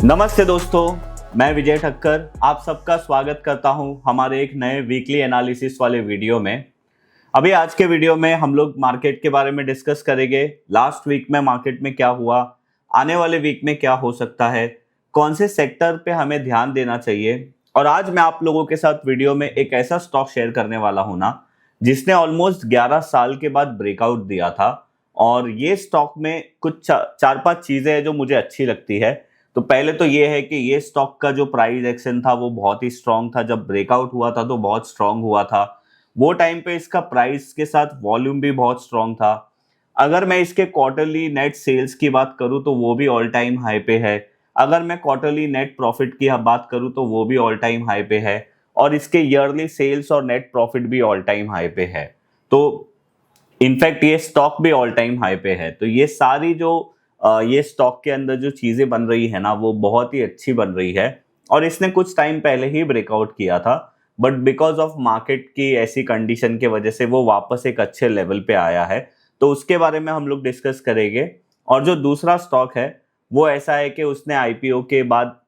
नमस्ते दोस्तों, मैं विजय ठक्कर आप सबका स्वागत करता हूं हमारे एक नए वीकली एनालिसिस वाले वीडियो में। अभी आज के वीडियो में हम लोग मार्केट के बारे में डिस्कस करेंगे। लास्ट वीक में मार्केट में क्या हुआ, आने वाले वीक में क्या हो सकता है, कौन से सेक्टर पे हमें ध्यान देना चाहिए। और आज मैं आप लोगों के साथ वीडियो में एक ऐसा स्टॉक शेयर करने वाला हूं ना, जिसने ऑलमोस्ट 11 साल के बाद ब्रेकआउट दिया था। और ये स्टॉक में कुछ चार पांच चीजें हैं जो मुझे अच्छी लगती है। तो पहले तो ये है कि ये स्टॉक का जो प्राइस एक्शन था वो बहुत ही स्ट्रांग था। जब ब्रेकआउट हुआ था तो बहुत स्ट्रांग हुआ था। वो टाइम पे इसका प्राइस के साथ वॉल्यूम भी बहुत स्ट्रांग था। अगर मैं इसके क्वार्टरली नेट सेल्स की बात करूं तो वो भी ऑल टाइम हाई पे है। अगर मैं क्वार्टरली नेट प्रॉफिट की बात करूं तो वो भी ऑल टाइम हाई पे है। और इसके ईयरली सेल्स और नेट प्रॉफिट भी ऑल टाइम हाई पे है। तो इनफैक्ट ये स्टॉक भी ऑल टाइम हाई पे है। तो ये सारी जो ये स्टॉक के अंदर जो चीजें बन रही है ना, वो बहुत ही अच्छी बन रही है। और इसने कुछ टाइम पहले ही ब्रेकआउट किया था, बट बिकॉज ऑफ मार्केट की ऐसी कंडीशन के वजह से वो वापस एक अच्छे लेवल पे आया है। तो उसके बारे में हम लोग डिस्कस करेंगे। और जो दूसरा स्टॉक है वो ऐसा है कि उसने आईपीओ के बाद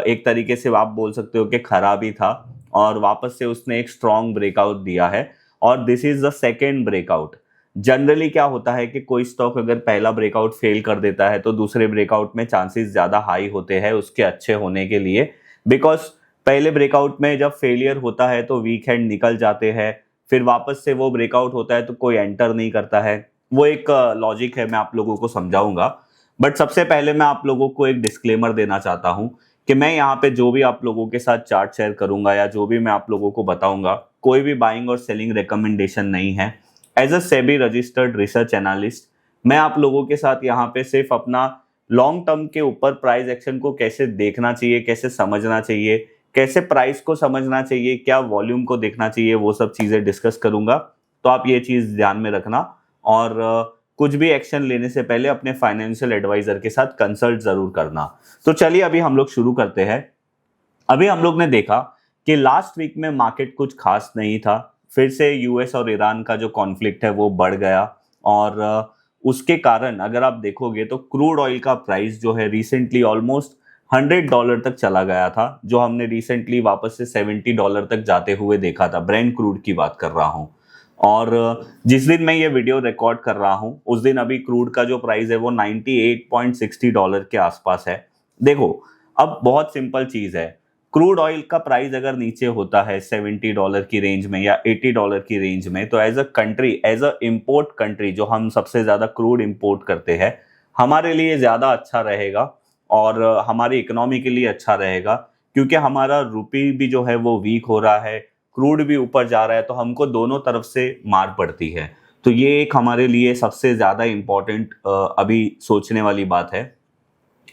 एक तरीके से आप बोल सकते हो कि खराब ही था, और वापस से उसने एक स्ट्रॉन्ग ब्रेकआउट दिया है। और this is the second breakout. Generally क्या होता है कि कोई स्टॉक अगर पहला ब्रेकआउट फेल कर देता है तो दूसरे ब्रेकआउट में चांसेस ज्यादा हाई होते हैं उसके अच्छे होने के लिए। बिकॉज पहले ब्रेकआउट में जब फेलियर होता है तो वीक हैंड निकल जाते हैं, फिर वापस से वो ब्रेकआउट होता है तो कोई एंटर नहीं करता है। वो एक लॉजिक है, मैं आप लोगों को समझाऊंगा। बट सबसे पहले मैं आप लोगों को एक डिस्क्लेमर देना चाहता हूं कि मैं यहाँ पे जो भी आप लोगों के साथ चार्ट शेयर करूंगा या जो भी मैं आप लोगों को बताऊंगा, कोई भी बाइंग और सेलिंग रिकमेंडेशन नहीं है। As a SEBI registered research analyst मैं आप लोगों के साथ यहाँ पे सिर्फ अपना लॉन्ग टर्म के ऊपर प्राइस एक्शन को कैसे देखना चाहिए, कैसे समझना चाहिए, कैसे प्राइस को समझना चाहिए, क्या वॉल्यूम को देखना चाहिए, वो सब चीजें डिस्कस करूंगा। तो आप ये चीज ध्यान में रखना। और कुछ भी एक्शन लेने से पहले अपने फाइनेंशियल एडवाइजर के साथ कंसल्ट जरूर करना। तो चलिए अभी हम लोग शुरू करते हैं। अभी हम लोग ने देखा कि लास्ट वीक में मार्केट कुछ खास नहीं था। फिर से यूएस और ईरान का जो कॉन्फ्लिक्ट है वो बढ़ गया। और उसके कारण अगर आप देखोगे तो क्रूड ऑयल का प्राइस जो है रिसेंटली ऑलमोस्ट $100 तक चला गया था, जो हमने रिसेंटली वापस से $70 तक जाते हुए देखा था। ब्रेंट क्रूड की बात कर रहा हूं। और जिस दिन मैं ये वीडियो रिकॉर्ड कर रहा हूं उस दिन अभी क्रूड का जो प्राइस है वो $98.60 के आसपास है। देखो, अब बहुत सिंपल चीज है। क्रूड ऑयल का प्राइस अगर नीचे होता है $70 की रेंज में या $80 की रेंज में, तो as a country, as a import country, जो हम सबसे ज्यादा क्रूड इंपोर्ट करते हैं, हमारे लिए ज्यादा अच्छा रहेगा और हमारी इकोनॉमी के लिए अच्छा रहेगा। क्योंकि हमारा रुपी भी जो है वो वीक हो रहा है, क्रूड भी ऊपर जा रहा है, तो हमको दोनों तरफ से मार पड़ती है। तो ये एक हमारे लिए सबसे ज्यादा इंपॉर्टेंट अभी सोचने वाली बात है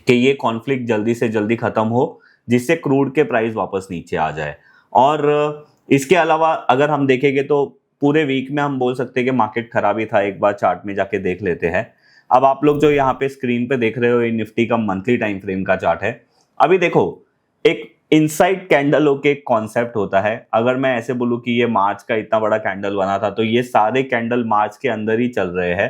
कि ये कॉन्फ्लिक्ट जल्दी से जल्दी खत्म हो, जिससे क्रूड के प्राइस वापस नीचे आ जाए। और इसके अलावा अगर हम देखेंगे तो पूरे वीक में हम बोल सकते हैं कि मार्केट खराब ही था। एक बार चार्ट में जाके देख लेते हैं। अब आप लोग जो यहाँ पे स्क्रीन पे देख रहे हो, ये निफ्टी का मंथली टाइम फ्रेम का चार्ट है। अभी देखो, एक इनसाइड कैंडल होके एक कॉन्सेप्ट होता है। अगर मैं ऐसे बोलूं कि ये मार्च का इतना बड़ा कैंडल बना था, तो ये सारे कैंडल मार्च के अंदर ही चल रहे हैं।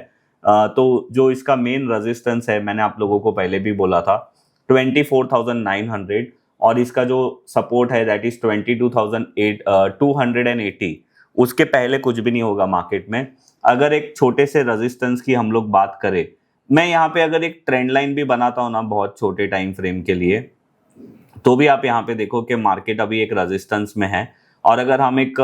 तो जो इसका मेन रेजिस्टेंस है, मैंने आप लोगों को पहले भी बोला था, 24,900। और इसका जो सपोर्ट है दैट इज 22,280। उसके पहले कुछ भी नहीं होगा मार्केट में। अगर एक छोटे से रेजिस्टेंस की हम लोग बात करें, मैं यहाँ पे अगर एक ट्रेंड लाइन भी बनाता हूँ ना बहुत छोटे टाइम फ्रेम के लिए, तो भी आप यहाँ पे देखो कि मार्केट अभी एक रेजिस्टेंस में है। और अगर हम एक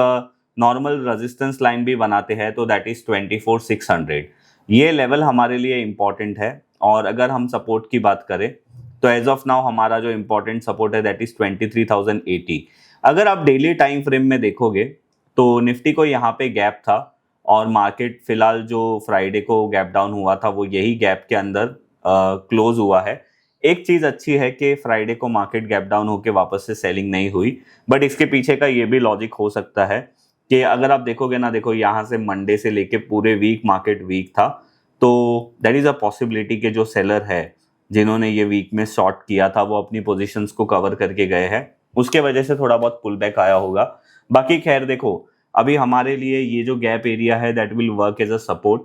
नॉर्मल रेजिस्टेंस लाइन भी बनाते हैं तो दैट इज 24,600। ये लेवल हमारे लिए इंपॉर्टेंट है। और अगर हम सपोर्ट की बात करें तो एज ऑफ नाउ हमारा जो इंपॉर्टेंट सपोर्ट है दैट इज 23,080। अगर आप डेली टाइम फ्रेम में देखोगे तो निफ्टी को यहाँ पे गैप था, और मार्केट फिलहाल जो फ्राइडे को गैप डाउन हुआ था वो यही गैप के अंदर क्लोज हुआ है। एक चीज अच्छी है कि फ्राइडे को मार्केट गैप डाउन होकर वापस से सेलिंग नहीं हुई। बट इसके पीछे का ये भी लॉजिक हो सकता है कि अगर आप देखोगे ना, देखो यहाँ से मंडे से लेके पूरे वीक मार्केट वीक था। तो दैट इज अ पॉसिबिलिटी कि जो सेलर है जिन्होंने ये वीक में शॉर्ट किया था वो अपनी पोजीशंस को कवर करके गए हैं, उसके वजह से थोड़ा बहुत पुल बैक आया होगा। बाकी खैर देखो, अभी हमारे लिए ये जो गैप एरिया है that will work as a support.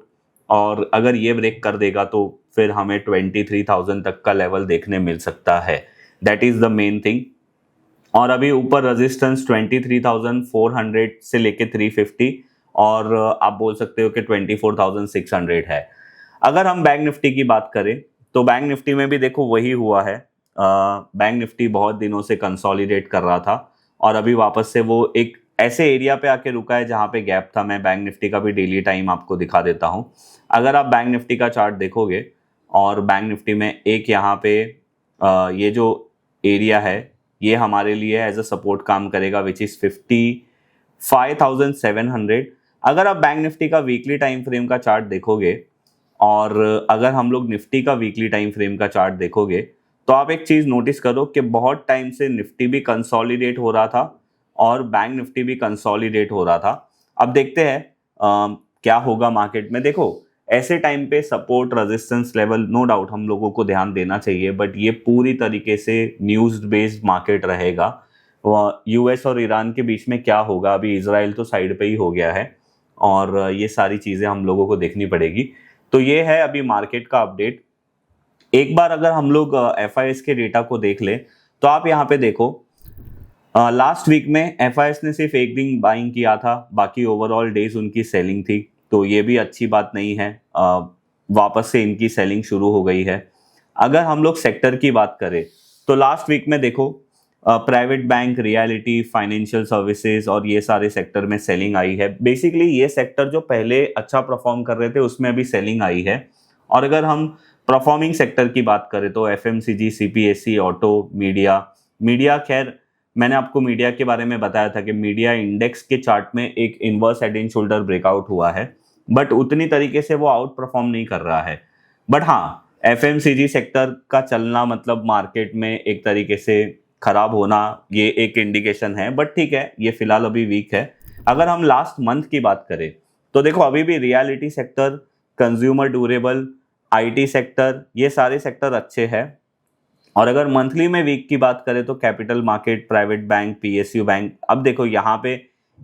और अगर ये ब्रेक कर देगा तो फिर हमें 23,000 तक का लेवल देखने मिल सकता है। That is the main thing. और अभी ऊपर रेजिस्टेंस 23,400 से लेके 350 और आप बोल सकते हो कि 24,600 है। अगर हम बैंक निफ्टी की बात करें तो बैंक निफ्टी में भी देखो वही हुआ है। बैंक निफ्टी बहुत दिनों से कंसोलिडेट कर रहा था और अभी वापस से वो एक ऐसे एरिया पे आके रुका है जहां पे गैप था। मैं बैंक निफ्टी का भी डेली टाइम आपको दिखा देता हूं। अगर आप बैंक निफ्टी का चार्ट देखोगे और बैंक निफ्टी में एक यहाँ पे ये जो एरिया है ये हमारे लिए एज अ सपोर्ट काम करेगा विच इज 55,700। अगर आप बैंक निफ्टी का वीकली टाइम फ्रेम का चार्ट देखोगे और अगर हम लोग निफ्टी का वीकली टाइम फ्रेम का चार्ट देखोगे तो आप एक चीज नोटिस करो कि बहुत टाइम से निफ्टी भी कंसोलिडेट हो रहा था और बैंक निफ्टी भी कंसोलिडेट हो रहा था। अब देखते हैं क्या होगा मार्केट में। देखो ऐसे टाइम पे support resistance level no doubt हम लोगों को ध्यान देना चाहिए, बट ये पूरी तरीके से न्यूज बेस्ड मार्केट रहेगा। यूएस और ईरान के बीच में क्या होगा, अभी इजराइल तो साइड पे ही हो गया है और ये सारी चीजें हम लोगों को देखनी पड़ेगी। तो ये है अभी मार्केट का अपडेट। एक बार अगर हम लोग एफआईएस के डेटा को देख ले तो आप यहाँ पे देखो लास्ट वीक में एफआईएस ने सिर्फ एक दिन बाइंग किया था, बाकी ओवरऑल डेज उनकी सेलिंग थी। तो ये भी अच्छी बात नहीं है। वापस से इनकी सेलिंग शुरू हो गई है। अगर हम लोग सेक्टर की बात करें तो लास्ट वीक में देखो private bank, reality, financial services और ये सारे सेक्टर में सेलिंग आई है। बेसिकली ये सेक्टर जो पहले अच्छा परफॉर्म कर रहे थे उसमें अभी सेलिंग आई है। और अगर हम परफॉर्मिंग सेक्टर की बात करें तो एफएमसीजी, सीपीएसई, ऑटो, मीडिया खैर मैंने आपको मीडिया के बारे में बताया था कि मीडिया इंडेक्स के चार्ट में एक inverse head and shoulder breakout हुआ है, बट उतनी तरीके से वो आउट परफॉर्म नहीं कर रहा है। बट हाँ, एफएमसीजी सेक्टर का चलना मतलब मार्केट में एक तरीके से खराब होना ये एक इंडिकेशन है, बट ठीक है ये फिलहाल अभी वीक है। अगर हम लास्ट मंथ की बात करें तो देखो अभी भी reality sector, consumer durable, IT sector, ये सारे सेक्टर अच्छे हैं। और अगर मंथली में वीक की बात करें तो capital market, private bank, PSU bank, अब देखो यहाँ पे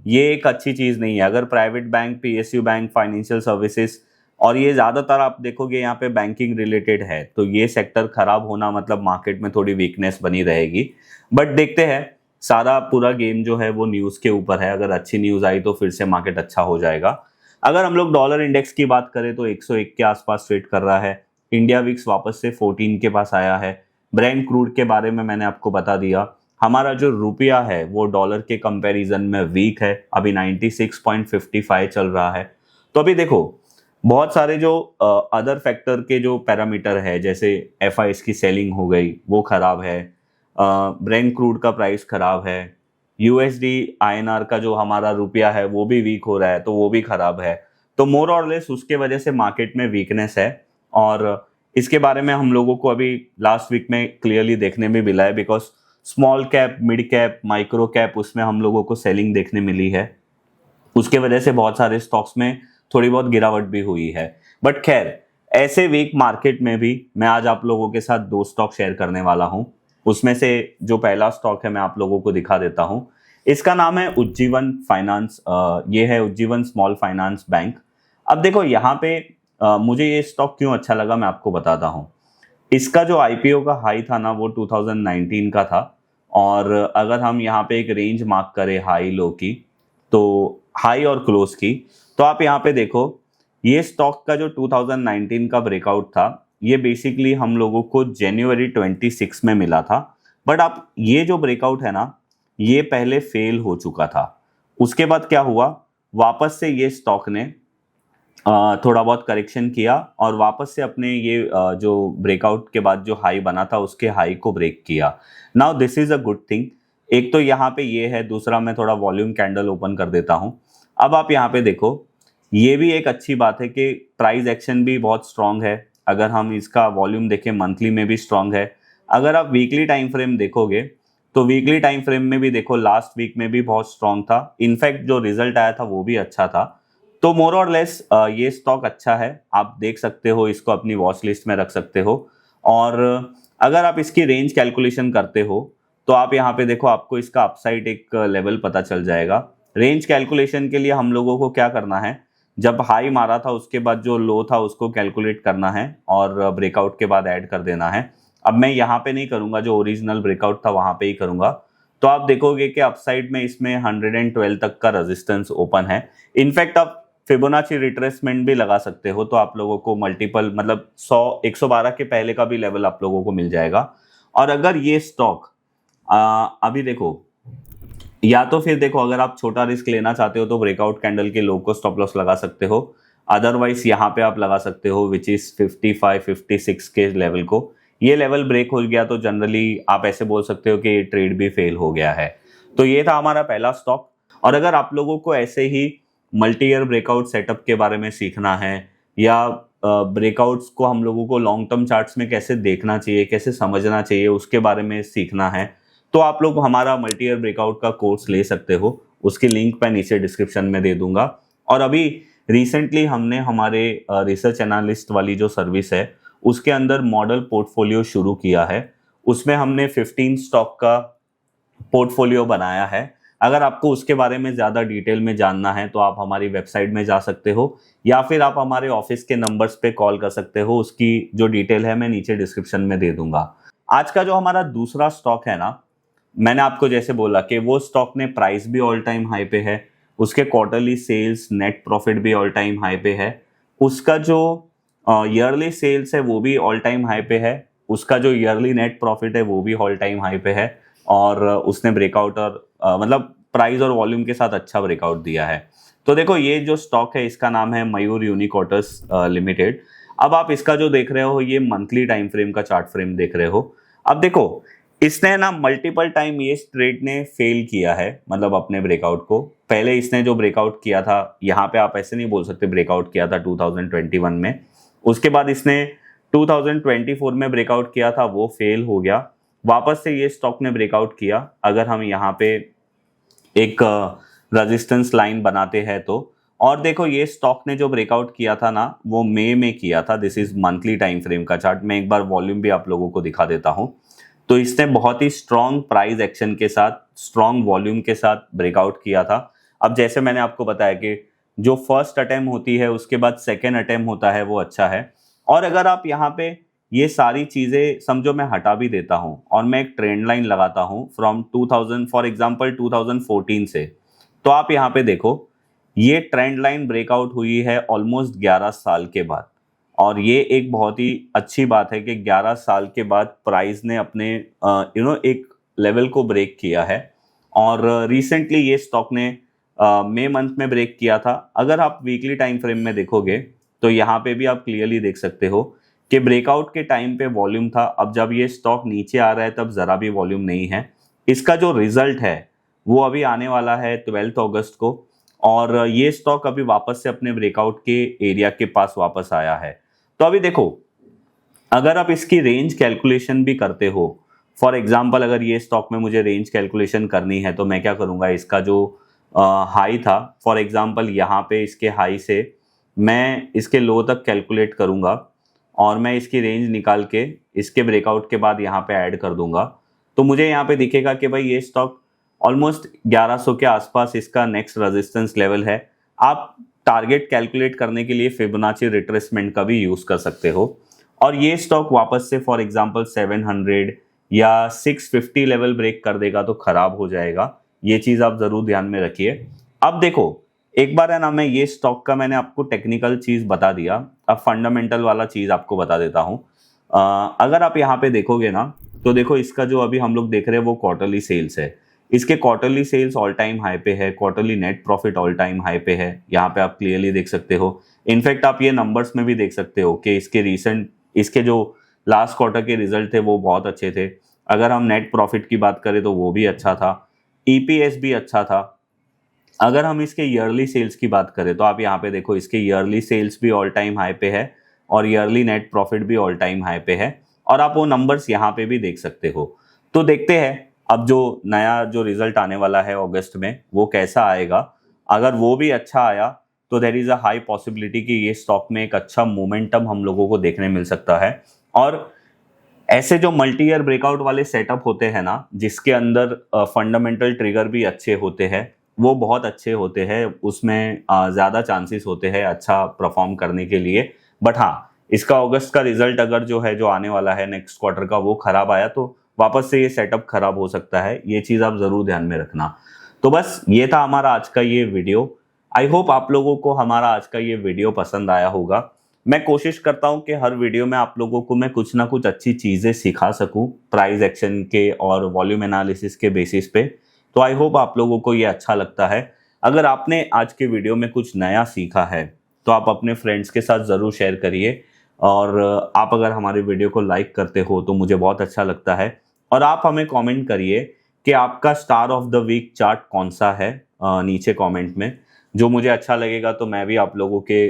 ये एक अच्छी चीज नहीं है। अगर private bank, PSU bank, financial services और ये ज्यादातर आप देखोगे यहाँ पे बैंकिंग रिलेटेड है, तो ये सेक्टर खराब होना मतलब मार्केट में थोड़ी वीकनेस बनी रहेगी। बट देखते हैं, सारा पूरा गेम जो है वो न्यूज के ऊपर है। अगर अच्छी न्यूज आई तो फिर से मार्केट अच्छा हो जाएगा। अगर हम लोग डॉलर इंडेक्स की बात करें तो 101 के आसपास ट्रेड कर रहा है। इंडिया विक्स वापस से 14 के पास आया है। ब्रेंट क्रूड के बारे में मैंने आपको बता दिया। हमारा जो रुपया है वो डॉलर के कंपैरिजन में वीक है, अभी 96.55 चल रहा है। तो अभी देखो बहुत सारे जो अदर फैक्टर के जो पैरामीटर है, जैसे एफआईएस की सेलिंग हो गई वो खराब है, ब्रेंट क्रूड का प्राइस खराब है, यूएसडी आईएनआर का जो हमारा रुपया है वो भी वीक हो रहा है, तो वो भी खराब है। तो मोर और लेस उसके वजह से मार्केट में वीकनेस है। और इसके बारे में हम लोगों को अभी लास्ट वीक में क्लियरली देखने में मिला है, because small cap, mid cap, micro cap उसमें हम लोगों को सेलिंग देखने मिली है। उसके वजह से बहुत सारे स्टॉक्स में थोड़ी बहुत गिरावट भी हुई है। बट खैर ऐसे वीक मार्केट में भी मैं आज आप लोगों के साथ 2 स्टॉक शेयर करने वाला हूं। उसमें से जो पहला स्टॉक है मैं आप लोगों को दिखा देता हूं। इसका नाम है उज्जीवन फाइनेंस। ये है उज्जीवन स्मॉल फाइनेंस बैंक। अब देखो यहाँ पे मुझे ये स्टॉक क्यों अच्छा लगा मैं आपको बताता हूँ। इसका जो आईपीओ का हाई था ना वो 2019 का था। और अगर हम यहाँ पे एक रेंज मार्क करें हाई लो की, तो हाई और क्लोज की, तो आप यहाँ पे देखो ये स्टॉक का जो 2019 का ब्रेकआउट था ये बेसिकली हम लोगों को जनवरी 26 में मिला था। बट अब ये जो ब्रेकआउट है ना ये पहले फेल हो चुका था। उसके बाद क्या हुआ, वापस से ये स्टॉक ने थोड़ा बहुत करेक्शन किया और वापस से अपने ये जो ब्रेकआउट के बाद जो हाई बना था उसके हाई को ब्रेक किया। Now this is a good thing. एक तो यहाँ पे ये है, दूसरा मैं थोड़ा वॉल्यूम कैंडल ओपन कर देता हूँ। अब आप यहाँ पे देखो ये भी एक अच्छी बात है कि प्राइस एक्शन भी बहुत स्ट्रांग है। अगर हम इसका वॉल्यूम देखें मंथली में भी स्ट्रांग है। अगर आप वीकली टाइम फ्रेम देखोगे तो वीकली टाइम फ्रेम में भी देखो लास्ट वीक में भी बहुत स्ट्रांग था। इनफैक्ट जो रिजल्ट आया था वो भी अच्छा था। तो मोर और लेस ये स्टॉक अच्छा है, आप देख सकते हो, इसको अपनी वॉच लिस्ट में रख सकते हो। और अगर आप इसकी रेंज कैलकुलेशन करते हो तो आप यहाँ पे देखो आपको इसका अपसाइड एक लेवल पता चल जाएगा। रेंज कैलकुलेशन के लिए हम लोगों को क्या करना है, जब हाई मारा था उसके बाद जो लो था उसको कैलकुलेट करना है और ब्रेकआउट के बाद ऐड कर देना है। अब मैं यहाँ पे नहीं करूंगा, जो ओरिजिनल ब्रेकआउट था वहां पे ही करूंगा। तो आप देखोगे कि अपसाइड में इसमें 112 तक का रेजिस्टेंस ओपन है। इनफैक्ट आप फिबोनाची रिट्रेसमेंट भी लगा सकते हो, तो आप लोगों को मल्टीपल मतलब 100 112 के पहले का भी लेवल आप लोगों को मिल जाएगा। और अगर ये स्टॉक अभी देखो, या तो फिर देखो अगर आप छोटा रिस्क लेना चाहते हो तो ब्रेकआउट कैंडल के लो को स्टॉप लॉस लगा सकते हो, अदरवाइज यहाँ पे आप लगा सकते हो विच इज 55 56 के लेवल को। ये लेवल ब्रेक हो गया तो जनरली आप ऐसे बोल सकते हो कि ये ट्रेड भी फेल हो गया है। तो ये था हमारा पहला स्टॉक। और अगर आप लोगों को ऐसे ही मल्टी ईयर ब्रेकआउट सेटअप के बारे में सीखना है, या ब्रेकआउट्स को हम लोगों को लॉन्ग टर्म चार्ट्स में कैसे देखना चाहिए, कैसे समझना चाहिए, उसके बारे में सीखना है, तो आप लोग हमारा मल्टी ईयर ब्रेकआउट का कोर्स ले सकते हो। उसकी लिंक मैं नीचे डिस्क्रिप्शन में दे दूंगा। और अभी रिसेंटली हमने हमारे रिसर्च एनालिस्ट वाली जो सर्विस है उसके अंदर मॉडल पोर्टफोलियो शुरू किया है। उसमें हमने 15 स्टॉक का पोर्टफोलियो बनाया है। अगर आपको उसके बारे में ज़्यादा डिटेल में जानना है तो आप हमारी वेबसाइट में जा सकते हो, या फिर आप हमारे ऑफिस के नंबर्स पे कॉल कर सकते हो। उसकी जो डिटेल है मैं नीचे डिस्क्रिप्शन में दे दूंगा। आज का जो हमारा दूसरा स्टॉक है ना, मैंने आपको जैसे बोला कि वो स्टॉक ने प्राइस भी ऑल टाइम हाई पे है, उसके क्वार्टरली सेल्स नेट प्रॉफिट भी ऑल टाइम हाई पे है, उसका जो ईयरली सेल्स है वो भी ऑल टाइम हाई पे है, उसका जो ईयरली नेट प्रॉफिट है वो भी ऑल टाइम हाई पे है, और उसने ब्रेकआउट और मतलब प्राइस और वॉल्यूम के साथ अच्छा ब्रेकआउट दिया है। तो देखो ये जो स्टॉक है इसका नाम है मयूर यूनिकॉर्टस लिमिटेड। अब आप इसका जो देख रहे हो ये मंथली टाइम फ्रेम का चार्ट फ्रेम देख रहे हो। अब देखो इसने ना मल्टीपल टाइम ये ट्रेड ने फेल किया है, मतलब अपने ब्रेकआउट को। पहले इसने जो ब्रेकआउट किया था, यहाँ पे आप ऐसे नहीं बोल सकते ब्रेकआउट किया था 2021 में, उसके बाद इसने 2024 में ब्रेकआउट किया था, वो फेल हो गया। वापस से ये स्टॉक ने ब्रेकआउट किया। अगर हम यहाँ पे एक रेजिस्टेंस लाइन बनाते हैं तो, और देखो ये स्टॉक ने जो ब्रेकआउट किया था ना वो मई में किया था। This is monthly time frame का चार्ट। मैं एक बार वॉल्यूम भी आप लोगों को दिखा देता हूँ। तो इसने बहुत ही स्ट्रॉन्ग प्राइस एक्शन के साथ, स्ट्रॉन्ग वॉल्यूम के साथ ब्रेकआउट किया था। अब जैसे मैंने आपको बताया कि जो फर्स्ट अटेम्प्ट होती है उसके बाद सेकेंड अटेम्प्ट होता है वो अच्छा है। और अगर आप यहाँ पे ये सारी चीज़ें समझो मैं हटा भी देता हूँ और मैं एक ट्रेंड लाइन लगाता हूँ फ्रॉम 2000 फॉर एग्जांपल 2014 से, तो आप यहाँ पे देखो ये ट्रेंड लाइन ब्रेकआउट हुई है ऑलमोस्ट 11 साल के बाद। और ये एक बहुत ही अच्छी बात है कि 11 साल के बाद प्राइस ने अपने एक लेवल को ब्रेक किया है। और रिसेंटली ये स्टॉक ने मई मंथ में ब्रेक किया था। अगर आप वीकली टाइम फ्रेम में देखोगे तो यहाँ पे भी आप क्लियरली देख सकते हो कि ब्रेकआउट के टाइम पे वॉल्यूम था। अब जब ये स्टॉक नीचे आ रहा है तब ज़रा भी वॉल्यूम नहीं है। इसका जो रिजल्ट है वो अभी आने वाला है 12 अगस्त को, और ये स्टॉक अभी वापस से अपने ब्रेकआउट के एरिया के पास वापस आया है। तो अभी देखो अगर आप इसकी रेंज कैलकुलेशन भी करते हो, फॉर एग्जांपल अगर ये स्टॉक में मुझे रेंज कैलकुलेशन करनी है तो मैं क्या करूंगा, इसका जो हाई था फॉर एग्जांपल यहाँ पे इसके हाई से मैं इसके लो तक कैलकुलेट करूंगा, और मैं इसकी रेंज निकाल के इसके ब्रेकआउट के बाद यहाँ पे ऐड कर दूंगा। तो मुझे यहाँ पे दिखेगा कि भाई ये स्टॉक ऑलमोस्ट 1100 के आसपास इसका नेक्स्ट रेजिस्टेंस लेवल है। आप टारगेट कैलकुलेट करने के लिए फिबोनाची रिट्रेसमेंट का भी यूज कर सकते हो। और ये स्टॉक वापस से फॉर एग्जांपल 700 या 650 लेवल ब्रेक कर देगा तो खराब हो जाएगा। ये चीज आप जरूर ध्यान में रखिए। अब देखो एक बार है ना, मैं ये स्टॉक का मैंने आपको टेक्निकल चीज बता दिया, अब फंडामेंटल वाला चीज आपको बता देता हूँ। अगर आप यहाँ पे देखोगे ना तो देखो इसका जो अभी हम लोग देख रहे हैं वो क्वार्टरली सेल्स है। इसके quarterly sales all time high पे है, quarterly net profit all time high पे है। यहाँ पे आप क्लियरली देख सकते हो। इनफैक्ट आप ये नंबर्स में भी देख सकते हो कि इसके जो लास्ट क्वार्टर के रिजल्ट थे वो बहुत अच्छे थे। अगर हम नेट प्रॉफिट की बात करें तो वो भी अच्छा था, ईपीएस भी अच्छा था। अगर हम इसके ईयरली सेल्स की बात करें तो आप यहाँ पे देखो इसके ईयरली सेल्स भी ऑल टाइम हाई पे है और ईयरली नेट प्रॉफिट भी ऑल टाइम हाई पे है, और आप वो नंबर्स यहाँ पे भी देख सकते हो। तो देखते हैं अब जो नया जो रिजल्ट आने वाला है अगस्त में वो कैसा आएगा। अगर वो भी अच्छा आया तो there is a high possibility कि ये स्टॉक में एक अच्छा मोमेंटम हम लोगों को देखने मिल सकता है। और ऐसे जो मल्टी ईयर ब्रेकआउट वाले सेटअप होते हैं ना, जिसके अंदर फंडामेंटल ट्रिगर भी अच्छे होते हैं, वो बहुत अच्छे होते हैं। उसमें ज़्यादा चांसेस होते हैं अच्छा परफॉर्म करने के लिए। बट हाँ, इसका अगस्त का रिजल्ट अगर जो है जो आने वाला है नेक्स्ट क्वार्टर का वो खराब आया तो वापस से ये सेटअप खराब हो सकता है। ये चीज़ आप ज़रूर ध्यान में रखना। तो बस ये था हमारा आज का ये वीडियो। आई होप आप लोगों को हमारा आज का ये वीडियो पसंद आया होगा। मैं कोशिश करता हूँ कि हर वीडियो में आप लोगों को मैं कुछ ना कुछ अच्छी चीज़ें सिखा सकूँ प्राइस एक्शन के और वॉल्यूम एनालिसिस के बेसिस पे। तो आई होप आप लोगों को ये अच्छा लगता है। अगर आपने आज के वीडियो में कुछ नया सीखा है तो आप अपने फ्रेंड्स के साथ ज़रूर शेयर करिए, और आप अगर हमारे वीडियो को लाइक करते हो तो मुझे बहुत अच्छा लगता है। और आप हमें कमेंट करिए कि आपका star of the week chart कौन सा है, नीचे कमेंट में। जो मुझे अच्छा लगेगा तो मैं भी आप लोगों के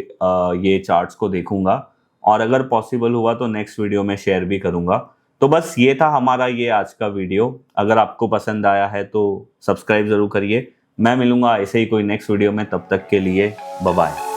ये चार्ट्स को देखूंगा, और अगर पॉसिबल हुआ तो नेक्स्ट वीडियो में शेयर भी करूंगा। तो बस ये था हमारा ये आज का वीडियो। अगर आपको पसंद आया है तो सब्सक्राइब ज़रूर करिए। मैं मिलूंगा ऐसे ही कोई नेक्स्ट वीडियो में, तब तक के लिए बाय बाय।